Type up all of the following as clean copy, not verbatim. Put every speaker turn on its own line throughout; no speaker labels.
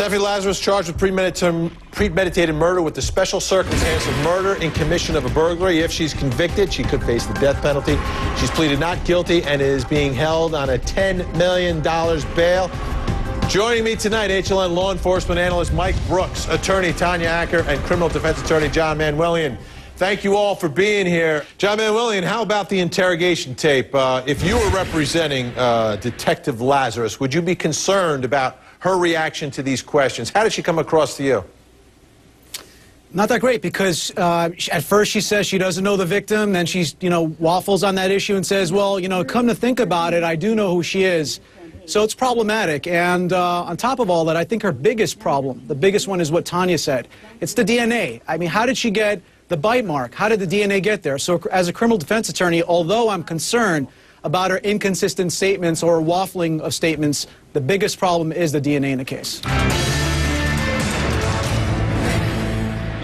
Stephanie Lazarus charged with premeditated murder with the special circumstance of murder in commission of a burglary. If she's convicted, she could face the death penalty. She's pleaded not guilty and is being held on a $10 million bail. Joining me tonight, HLN law enforcement analyst Mike Brooks, attorney Tanya Acker, and criminal defense attorney John Manuelian. Thank you all for being here. John Manuelian, how about the interrogation tape? If you were representing Detective Lazarus, would you be concerned about her reaction to these questions? How did she come across to you?
Not that great, because at first she says she doesn't know the victim, then she waffles on that issue and says, well, come to think about it, I do know who she is. So it's problematic. And on top of all that, I think her biggest problem, the biggest one, is what Tanya said. It's the DNA. I mean, how did she get the bite mark? How did the DNA get there? So as a criminal defense attorney, although I'm concerned about her inconsistent statements or waffling of statements, the biggest problem is the DNA in the case.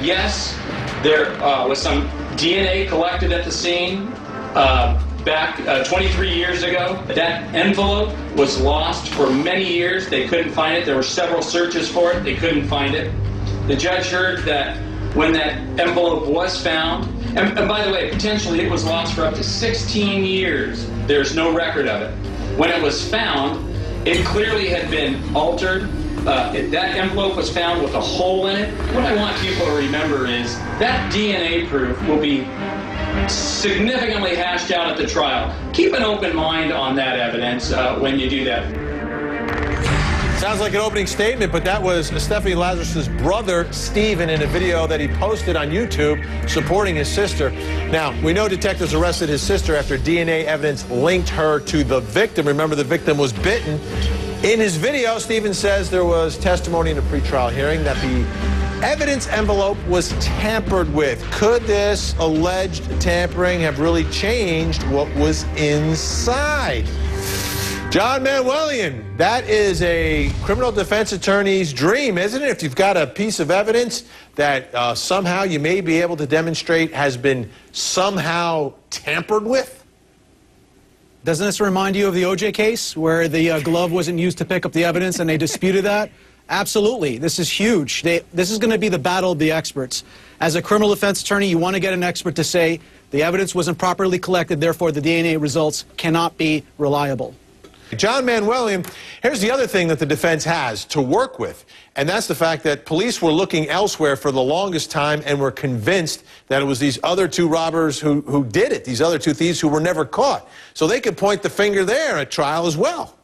Yes, there was some DNA collected at the scene back 23 years ago. That envelope was lost for many years. They couldn't find it. There were several searches for it. They couldn't find it. The judge heard that when that envelope was found, and by the way, potentially it was lost for up to 16 years. There's no record of it. When it was found, it clearly had been altered. That envelope was found with a hole in it. What I want people to remember is that DNA proof will be significantly hashed out at the trial. Keep an open mind on that evidence when you do that.
Sounds like an opening statement, but that was Stephanie Lazarus' brother, Stephen, in a video that he posted on YouTube supporting his sister. Now, we know detectives arrested his sister after DNA evidence linked her to the victim. Remember, the victim was bitten. In his video, Stephen says there was testimony in a pretrial hearing that the evidence envelope was tampered with. Could this alleged tampering have really changed what was inside? John Manuelian, that is a criminal defense attorney's dream, isn't it? If you've got a piece of evidence that somehow you may be able to demonstrate has been somehow tampered with.
Doesn't this remind you of the OJ case, where the glove wasn't used to pick up the evidence and they disputed that? Absolutely. This is huge. This is going to be the battle of the experts. As a criminal defense attorney, you want to get an expert to say the evidence wasn't properly collected, therefore the DNA results cannot be reliable.
John Manuelian, here's the other thing that the defense has to work with, and that's the fact that police were looking elsewhere for the longest time and were convinced that it was these other two robbers who did it, these other two thieves who were never caught. So they could point the finger there at trial as well.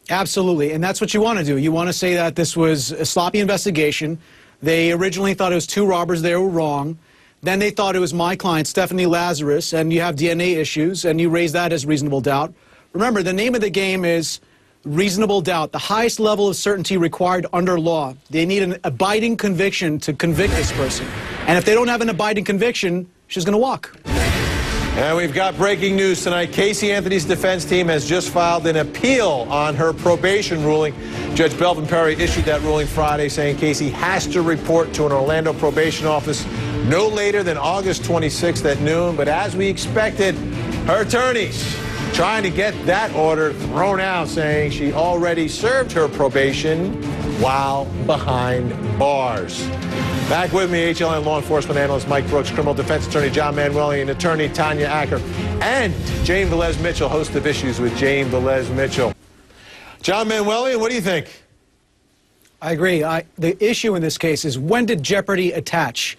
Absolutely, and that's what you want to do. You want to say that this was a sloppy investigation. They originally thought it was two robbers. They were wrong. Then they thought it was my client, Stephanie Lazarus, and you have DNA issues, and you raise that as reasonable doubt. Remember, the name of the game is reasonable doubt, the highest level of certainty required under law. They need an abiding conviction to convict this person. And if they don't have an abiding conviction, she's going to walk.
And we've got breaking news tonight. Casey Anthony's defense team has just filed an appeal on her probation ruling. Judge Belvin Perry issued that ruling Friday, saying Casey has to report to an Orlando probation office no later than August 26th at noon. But as we expected, her attorneys trying to get that order thrown out, saying she already served her probation while behind bars. Back with me, HLN law enforcement analyst Mike Brooks, criminal defense attorney John Manuelian, and attorney Tanya Acker, and Jane Velez Mitchell, host of Issues with Jane Velez Mitchell. John Manuelian, what do you think?
I agree. The issue in this case is, when did jeopardy attach?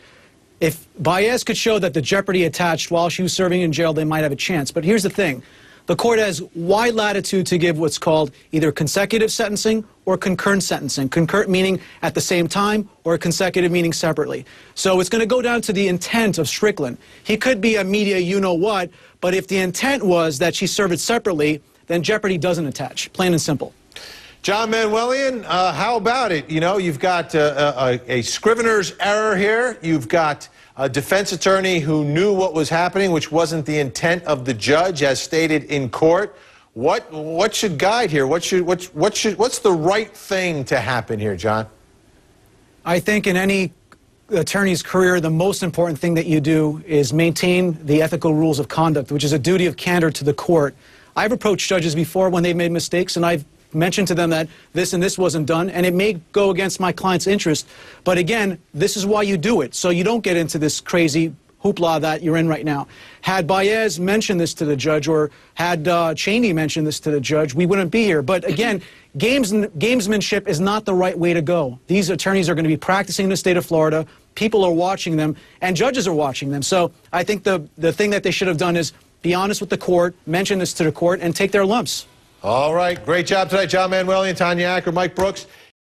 If Baez could show that the jeopardy attached while she was serving in jail, they might have a chance. But here's the thing. The court has wide latitude to give what's called either consecutive sentencing or concurrent sentencing. Concurrent meaning at the same time, or consecutive meaning separately. So it's going to go down to the intent of Strickland. He could be a media you-know-what, but if the intent was that she served it separately, then jeopardy doesn't attach, plain and simple.
John Manuelian, how about it? You know, you've got a scrivener's error here. You've got a defense attorney who knew what was happening, which wasn't the intent of the judge, as stated in court. What should guide here? What's the right thing to happen here, John?
I think in any attorney's career, the most important thing that you do is maintain the ethical rules of conduct, which is a duty of candor to the court. I've approached judges before when they've made mistakes, and I've mention to them that this and this wasn't done, and it may go against my client's interest. But again, this is why you do it, so you don't get into this crazy hoopla that you're in right now. Had Baez mentioned this to the judge, or had Cheney mentioned this to the judge, we wouldn't be here. But again, gamesmanship is not the right way to go. These attorneys are going to be practicing in the state of Florida. People are watching them, and judges are watching them. So I think the thing that they should have done is be honest with the court, mention this to the court, and take their lumps.
All right. Great job tonight, John Manueli and Tanya Acker. Mike Brooks.